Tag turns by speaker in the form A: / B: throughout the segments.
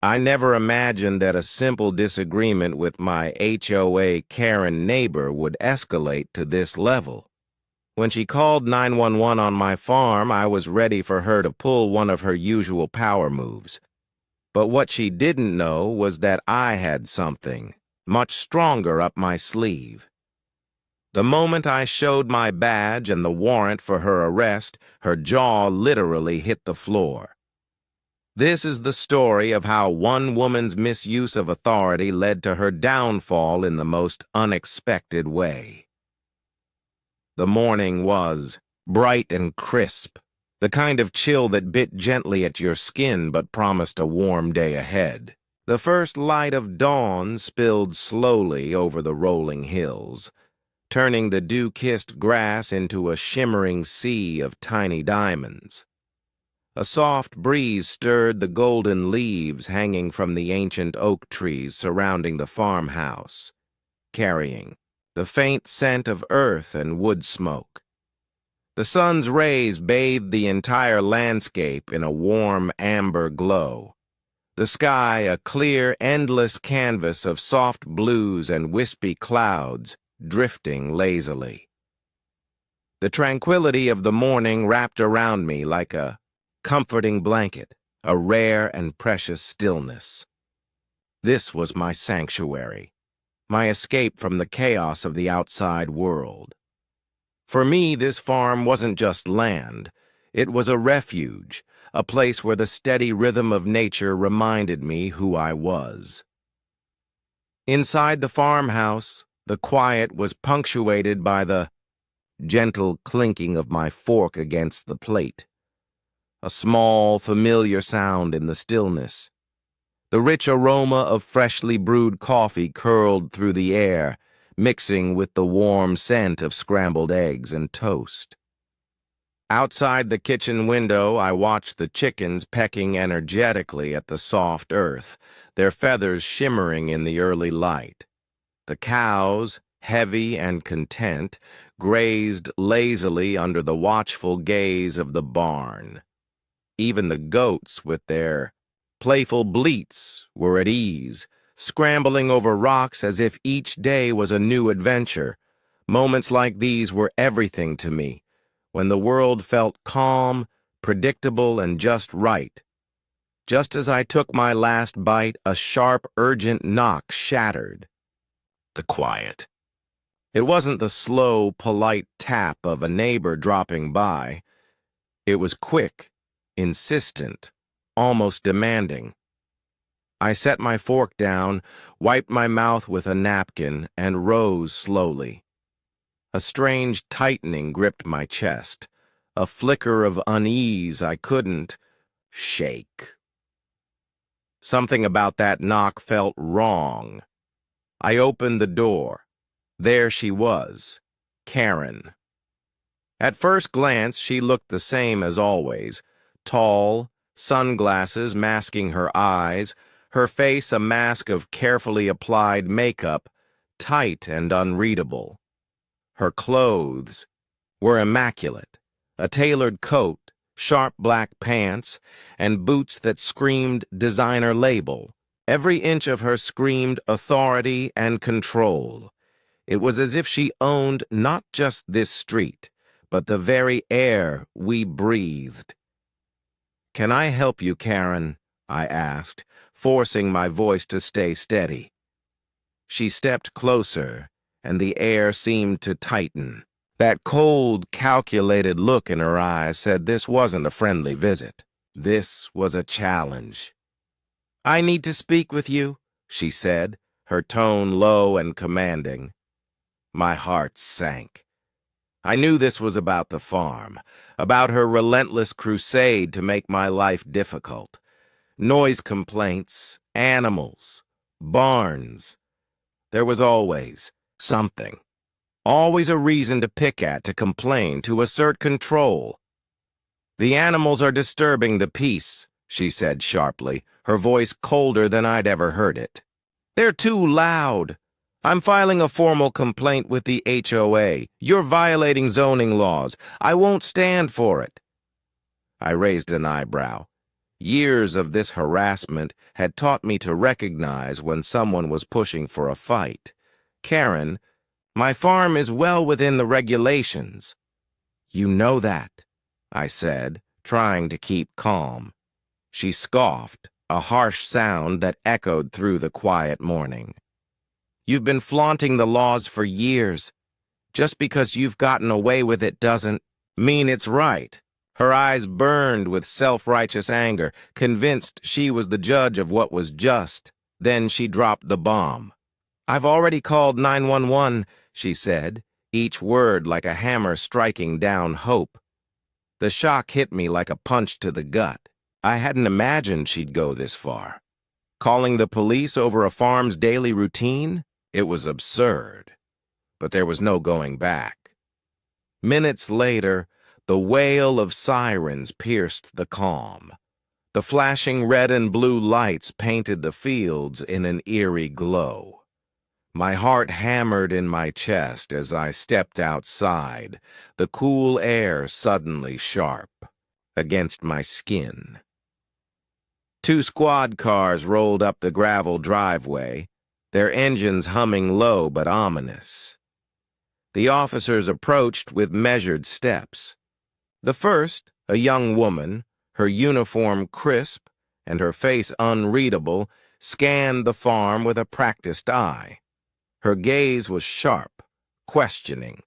A: I never imagined that a simple disagreement with my HOA Karen neighbor would escalate to this level. When she called 911 on my farm, I was ready for her to pull one of her usual power moves. But what she didn't know was that I had something much stronger up my sleeve. The moment I showed my badge and the warrant for her arrest, her jaw literally hit the floor. This is the story of how one woman's misuse of authority led to her downfall in the most unexpected way. The morning was bright and crisp, the kind of chill that bit gently at your skin but promised a warm day ahead. The first light of dawn spilled slowly over the rolling hills, turning the dew-kissed grass into a shimmering sea of tiny diamonds. A soft breeze stirred the golden leaves hanging from the ancient oak trees surrounding the farmhouse, carrying the faint scent of earth and wood smoke. The sun's rays bathed the entire landscape in a warm amber glow, the sky a clear, endless canvas of soft blues and wispy clouds drifting lazily. The tranquility of the morning wrapped around me like a comforting blanket, a rare and precious stillness. This was my sanctuary, my escape from the chaos of the outside world. For me, this farm wasn't just land. It was a refuge, a place where the steady rhythm of nature reminded me who I was. Inside the farmhouse, the quiet was punctuated by the gentle clinking of my fork against the plate, a small, familiar sound in the stillness. The rich aroma of freshly brewed coffee curled through the air, mixing with the warm scent of scrambled eggs and toast. Outside the kitchen window, I watched the chickens pecking energetically at the soft earth, their feathers shimmering in the early light. The cows, heavy and content, grazed lazily under the watchful gaze of the barn. Even the goats, with their playful bleats, were at ease, scrambling over rocks as if each day was a new adventure. Moments like these were everything to me, when the world felt calm, predictable, and just right. Just as I took my last bite, a sharp, urgent knock shattered the quiet. It wasn't the slow, polite tap of a neighbor dropping by. It was quick, insistent, almost demanding. I set my fork down, wiped my mouth with a napkin, and rose slowly. A strange tightening gripped my chest, a flicker of unease I couldn't shake. Something about that knock felt wrong. I opened the door. There she was, Karen. At first glance, she looked the same as always, tall, sunglasses masking her eyes, her face a mask of carefully applied makeup, tight and unreadable. Her clothes were immaculate, a tailored coat, sharp black pants, and boots that screamed designer label. Every inch of her screamed authority and control. It was as if she owned not just this street, but the very air we breathed. "Can I help you, Karen?" I asked, forcing my voice to stay steady. She stepped closer, and the air seemed to tighten. That cold, calculated look in her eyes said this wasn't a friendly visit. This was a challenge. "I need to speak with you," she said, her tone low and commanding. My heart sank. I knew this was about the farm, about her relentless crusade to make my life difficult. Noise complaints, animals, barns. There was always something. Always a reason to pick at, to complain, to assert control. "The animals are disturbing the peace," she said sharply, her voice colder than I'd ever heard it. "They're too loud. I'm filing a formal complaint with the HOA. You're violating zoning laws. I won't stand for it." I raised an eyebrow. Years of this harassment had taught me to recognize when someone was pushing for a fight. Karen, my farm is well within the regulations. You know that, I said, trying to keep calm. She scoffed, a harsh sound that echoed through the quiet morning. You've been flaunting the laws for years. Just because you've gotten away with it doesn't mean it's right. Her eyes burned with self-righteous anger, convinced she was the judge of what was just. Then she dropped the bomb. I've already called 911, she said, each word like a hammer striking down hope. The shock hit me like a punch to the gut. I hadn't imagined she'd go this far. Calling the police over a farm's daily routine? It was absurd. But there was no going back. Minutes later, the wail of sirens pierced the calm. The flashing red and blue lights painted the fields in an eerie glow. My heart hammered in my chest as I stepped outside, the cool air suddenly sharp against my skin. 2 squad cars rolled up the gravel driveway, their engines humming low but ominous. The officers approached with measured steps. The first, a young woman, her uniform crisp and her face unreadable, scanned the farm with a practiced eye. Her gaze was sharp, questioning.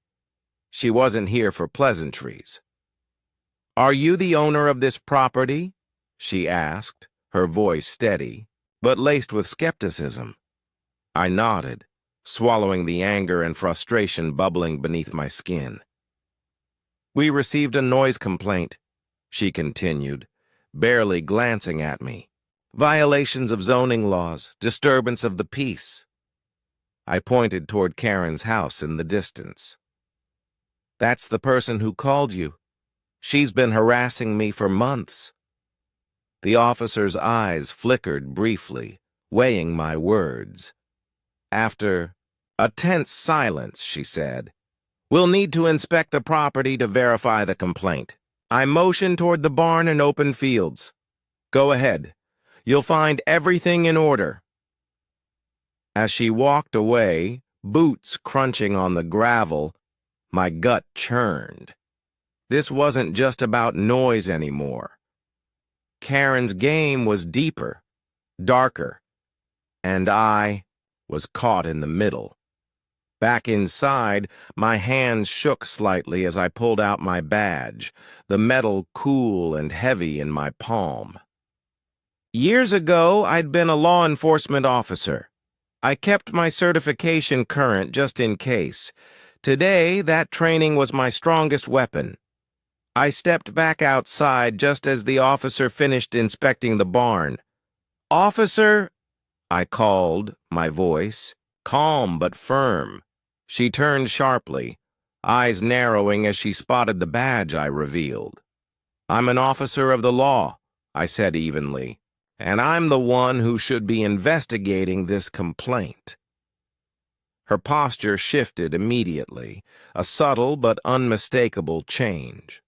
A: She wasn't here for pleasantries. "Are you the owner of this property?" she asked, her voice steady, but laced with skepticism. I nodded, swallowing the anger and frustration bubbling beneath my skin. "We received a noise complaint," she continued, barely glancing at me. "Violations of zoning laws, disturbance of the peace." I pointed toward Karen's house in the distance. "That's the person who called you. She's been harassing me for months." The officer's eyes flickered briefly, weighing my words. After a tense silence, she said, "We'll need to inspect the property to verify the complaint." I motioned toward the barn and open fields. "Go ahead. You'll find everything in order." As she walked away, boots crunching on the gravel, my gut churned. This wasn't just about noise anymore. Karen's game was deeper, darker, and I was caught in the middle. Back inside, my hands shook slightly as I pulled out my badge, the metal cool and heavy in my palm. Years ago, I'd been a law enforcement officer. I kept my certification current just in case. Today, that training was my strongest weapon. I stepped back outside just as the officer finished inspecting the barn. "Officer," I called, my voice calm but firm. She turned sharply, eyes narrowing as she spotted the badge I revealed. "I'm an officer of the law," I said evenly, "and I'm the one who should be investigating this complaint." Her posture shifted immediately, a subtle but unmistakable change.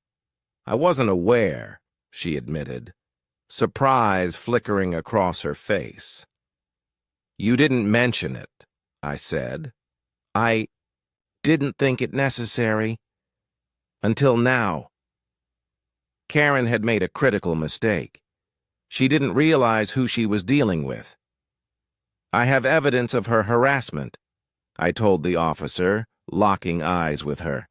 A: "I wasn't aware," she admitted, surprise flickering across her face. "You didn't mention it," I said. "I didn't think it necessary. Until now." Karen had made a critical mistake. She didn't realize who she was dealing with. "I have evidence of her harassment," I told the officer, locking eyes with her.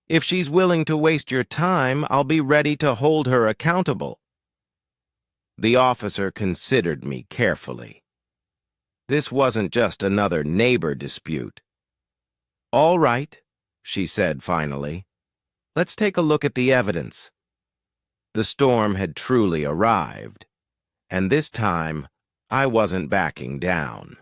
A: "If she's willing to waste your time, I'll be ready to hold her accountable." The officer considered me carefully. This wasn't just another neighbor dispute. "All right," she said finally. "Let's take a look at the evidence." The storm had truly arrived, and this time I wasn't backing down.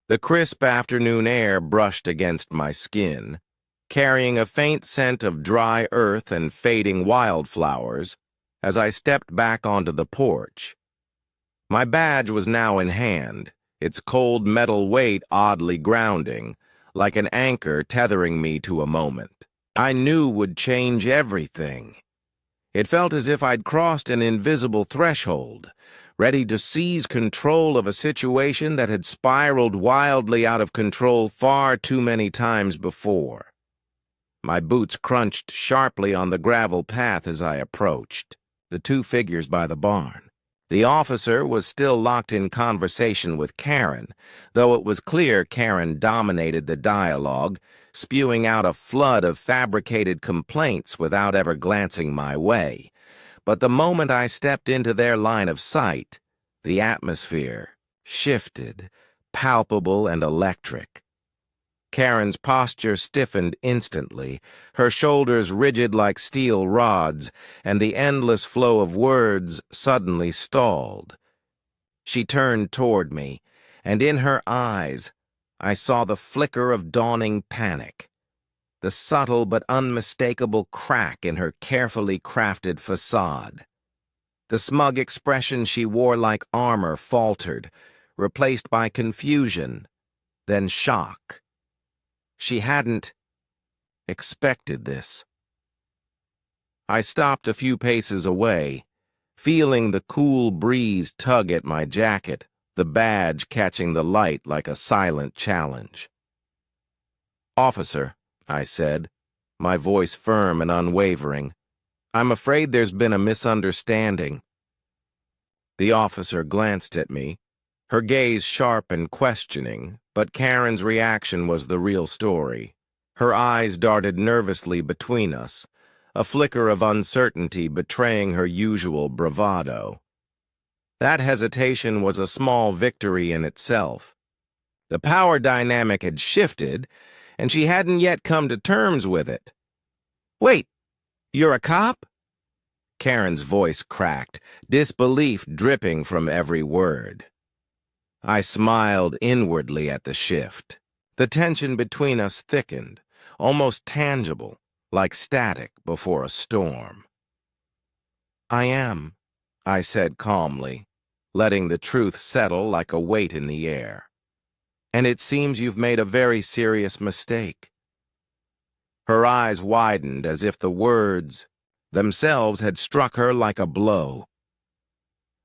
A: The crisp afternoon air brushed against my skin, carrying a faint scent of dry earth and fading wildflowers as I stepped back onto the porch. My badge was now in hand, its cold metal weight oddly grounding, like an anchor tethering me to a moment I knew would change everything. It felt as if I'd crossed an invisible threshold, ready to seize control of a situation that had spiraled wildly out of control far too many times before. My boots crunched sharply on the gravel path as I approached the two figures by the barn. The officer was still locked in conversation with Karen, though it was clear Karen dominated the dialogue, spewing out a flood of fabricated complaints without ever glancing my way. But the moment I stepped into their line of sight, the atmosphere shifted, palpable and electric. Karen's posture stiffened instantly, her shoulders rigid like steel rods, and the endless flow of words suddenly stalled. She turned toward me, and in her eyes I saw the flicker of dawning panic, the subtle but unmistakable crack in her carefully crafted facade. The smug expression she wore like armor faltered, replaced by confusion, then shock. She hadn't expected this. I stopped a few paces away, feeling the cool breeze tug at my jacket, the badge catching the light like a silent challenge. "Officer," I said, my voice firm and unwavering, "I'm afraid there's been a misunderstanding." The officer glanced at me, her gaze sharp and questioning, but Karen's reaction was the real story. Her eyes darted nervously between us, a flicker of uncertainty betraying her usual bravado. That hesitation was a small victory in itself. The power dynamic had shifted, and she hadn't yet come to terms with it. "Wait, you're a cop?" Karen's voice cracked, disbelief dripping from every word. I smiled inwardly at the shift. The tension between us thickened, almost tangible, like static before a storm. "I am," I said calmly, letting the truth settle like a weight in the air. "And it seems you've made a very serious mistake." Her eyes widened as if the words themselves had struck her like a blow.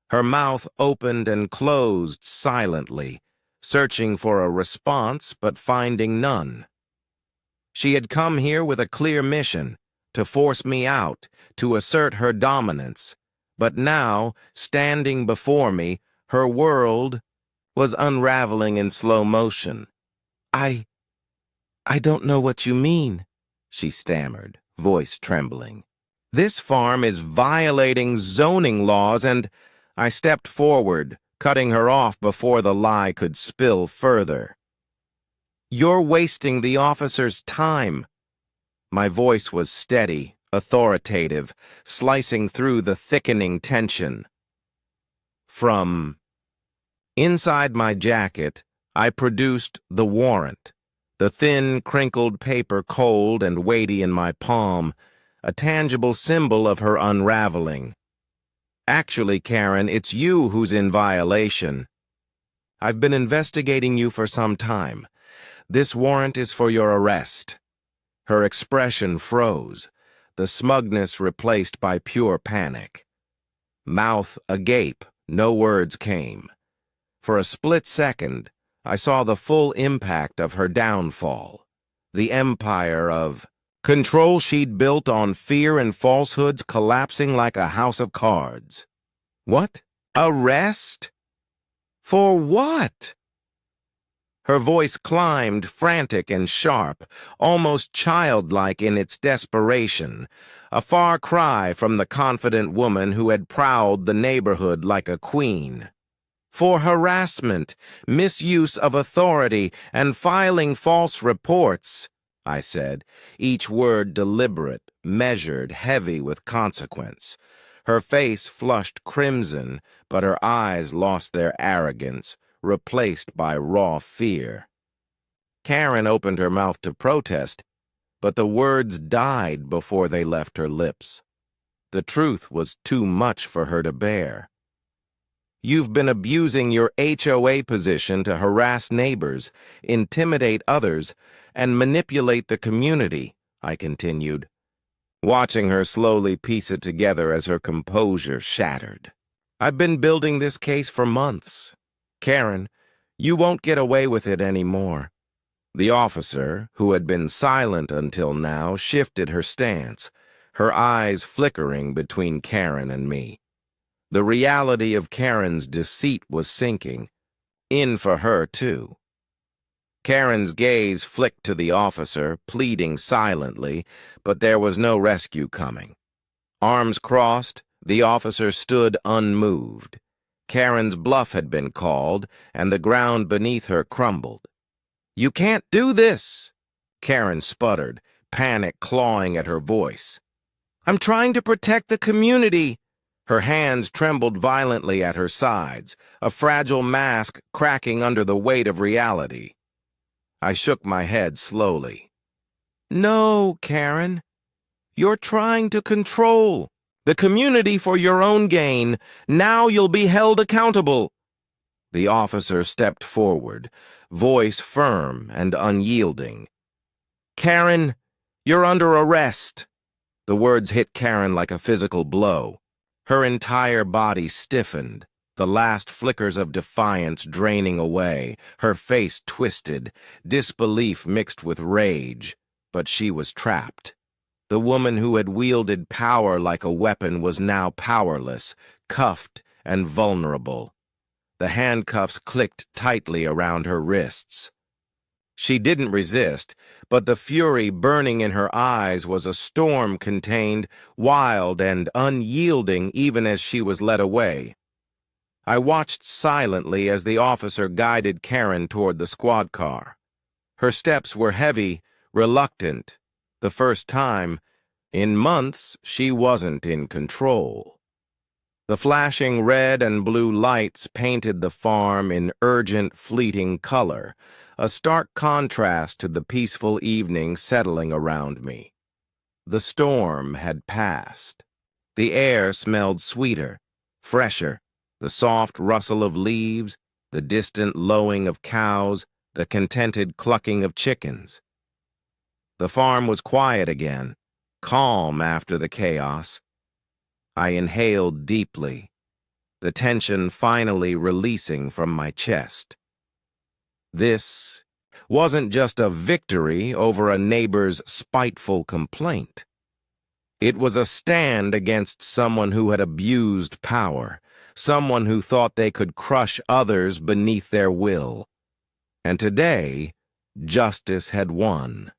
A: Her mouth opened and closed silently, searching for a response but finding none. She had come here with a clear mission, to force me out, to assert her dominance, but now, standing before me, her world was unraveling in slow motion. I don't know what you mean," she stammered, voice trembling. "This farm is violating zoning laws and—" I stepped forward, cutting her off before the lie could spill further. "You're wasting the officer's time." My voice was steady, authoritative, slicing through the thickening tension. From inside my jacket, I produced the warrant, the thin, crinkled paper cold and weighty in my palm, a tangible symbol of her unraveling. "Actually, Karen, it's you who's in violation. I've been investigating you for some time. This warrant is for your arrest." Her expression froze, the smugness replaced by pure panic. Mouth agape, no words came. For a split second, I saw the full impact of her downfall, the empire of control she'd built on fear and falsehoods collapsing like a house of cards. "What? Arrest? For what?" Her voice climbed, frantic and sharp, almost childlike in its desperation, a far cry from the confident woman who had prowled the neighborhood like a queen. "For harassment, misuse of authority, and filing false reports," I said, each word deliberate, measured, heavy with consequence. Her face flushed crimson, but her eyes lost their arrogance, replaced by raw fear. Karen opened her mouth to protest, but the words died before they left her lips. The truth was too much for her to bear. "You've been abusing your HOA position to harass neighbors, intimidate others, and manipulate the community," I continued. watching her slowly piece it together as her composure shattered. I've been building this case for months. Karen, you won't get away with it anymore. The officer, who had been silent until now, shifted her stance, her eyes flickering between Karen and me. The reality of Karen's deceit was sinking, in for her too. Karen's gaze flicked to the officer, pleading silently, but there was no rescue coming. Arms crossed, the officer stood unmoved. Karen's bluff had been called, and the ground beneath her crumbled. "You can't do this," Karen sputtered, panic clawing at her voice. "I'm trying to protect the community." Her hands trembled violently at her sides, a fragile mask cracking under the weight of reality. I shook my head slowly. "No, Karen. You're trying to control the community for your own gain. Now you'll be held accountable." The officer stepped forward, voice firm and unyielding. "Karen, you're under arrest." The words hit Karen like a physical blow. Her entire body stiffened, the last flickers of defiance draining away, her face twisted, disbelief mixed with rage, but she was trapped. The woman who had wielded power like a weapon was now powerless, cuffed and vulnerable. The handcuffs clicked tightly around her wrists. She didn't resist, but the fury burning in her eyes was a storm contained, wild and unyielding even as she was led away. I watched silently as the officer guided Karen toward the squad car. Her steps were heavy, reluctant. The first time, in months, she wasn't in control. The flashing red and blue lights painted the farm in urgent, fleeting color, a stark contrast to the peaceful evening settling around me. The storm had passed. The air smelled sweeter, fresher, the soft rustle of leaves, the distant lowing of cows, the contented clucking of chickens. The farm was quiet again, calm after the chaos. I inhaled deeply, the tension finally releasing from my chest. This wasn't just a victory over a neighbor's spiteful complaint. It was a stand against someone who had abused power, someone who thought they could crush others beneath their will. And today, justice had won.